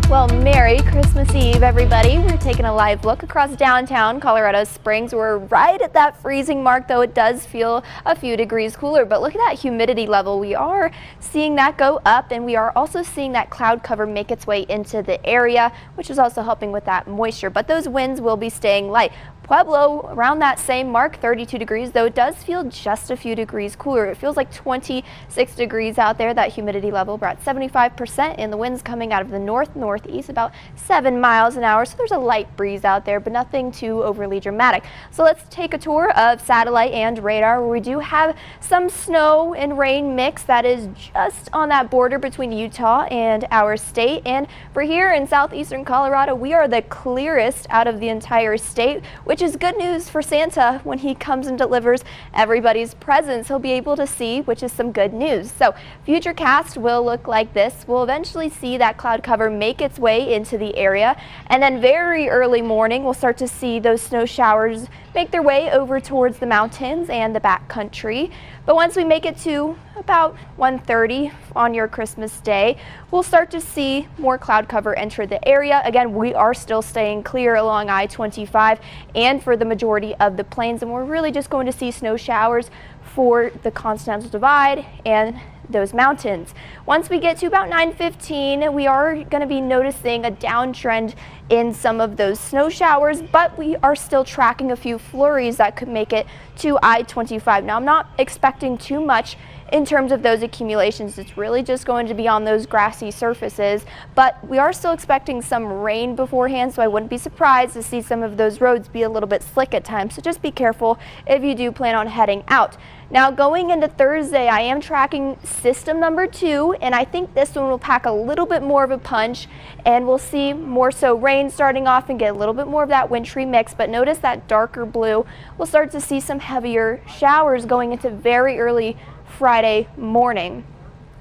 Well, Merry Christmas Eve, everybody. We're taking a live look across downtown Colorado Springs. We're right at that freezing mark, though it does feel a few degrees cooler. But look at that humidity level. We are seeing that go up, and we are also seeing that cloud cover make its way into the area, which is also helping with that moisture. But those winds will be staying light. Pueblo around that same mark, 32 degrees, though it does feel just a few degrees cooler. It feels like 26 degrees out there. That humidity level, we're at 75%, and the winds coming out of the northeast about 7 miles an hour. So there's a light breeze out there, but nothing too overly dramatic. So let's take a tour of satellite and radar, where we do have some snow and rain mix that is just on that border between Utah and our state. And for here in southeastern Colorado, we are the clearest out of the entire state, which is good news for Santa when he comes and delivers everybody's presents. He'll be able to see, which is some good news. So futurecast will look like this. We'll eventually see that cloud cover make its way into the area, and then very early morning we'll start to see those snow showers make their way over towards the mountains and the back country. But once we make it to about 1:30 on your Christmas day, we'll start to see more cloud cover enter the area. Again, we are still staying clear along I-25 and for the majority of the plains, and we're really just going to see snow showers for the Continental Divide and those mountains. Once we get to about 9:15, we are going to be noticing a downtrend in some of those snow showers, but we are still tracking a few flurries that could make it to I-25. Now, I'm not expecting too much in terms of those accumulations. It's really just going to be on those grassy surfaces, but we are still expecting some rain beforehand, so I wouldn't be surprised to see some of those roads be a little bit slick at times. So just be careful if you do plan on heading out. Now, going into Thursday, I am tracking system number 2, and I think this one will pack a little bit more of a punch, and we'll see more so rain starting off and get a little bit more of that wintry mix. But notice that darker blue. We'll start to see some heavier showers going into very early Friday morning,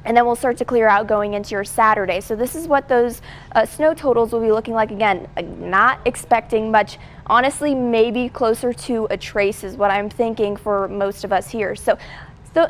and then we'll start to clear out going into your Saturday. So this is what those snow totals will be looking like. Again, not expecting much. Honestly, maybe closer to a trace is what I'm thinking for most of us here. So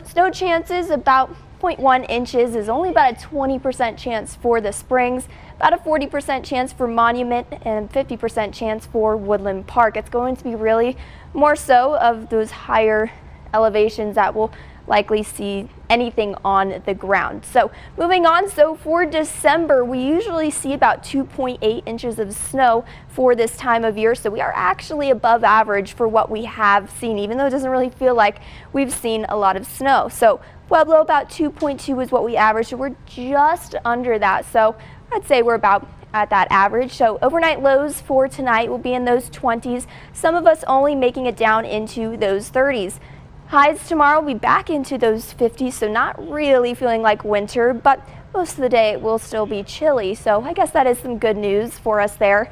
snow chances about 0.1 inches is only about a 20% chance for the Springs, about a 40% chance for Monument, and 50% chance for Woodland Park. It's going to be really more so of those higher elevations that will likely see anything on the ground. So moving on, so for December, we usually see about 2.8 inches of snow for this time of year. So we are actually above average for what we have seen, even though it doesn't really feel like we've seen a lot of snow. So Pueblo, about 2.2 is what we average. So we're just under that. So I'd say we're about at that average. So overnight lows for tonight will be in those 20s. Some of us only making it down into those 30s. Highs tomorrow will be back into those 50s, so not really feeling like winter, but most of the day it will still be chilly. So I guess that is some good news for us there.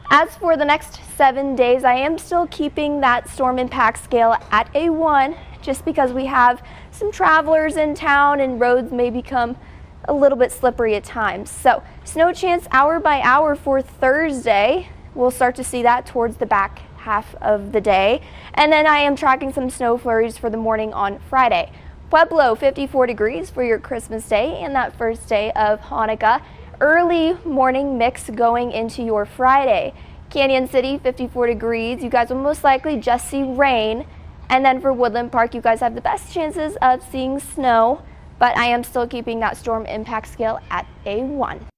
As for the next 7 days, I am still keeping that storm impact scale at a 1, just because we have some travelers in town and roads may become a little bit slippery at times. So snow chance hour by hour for Thursday. We'll start to see that towards the back half of the day, and then I am tracking some snow flurries for the morning on Friday. Pueblo, 54 degrees for your Christmas day and that first day of Hanukkah. Early morning mix going into your Friday. Canyon City, 54 degrees. You guys will most likely just see rain, and then for Woodland Park, you guys have the best chances of seeing snow, but I am still keeping that storm impact scale at a 1.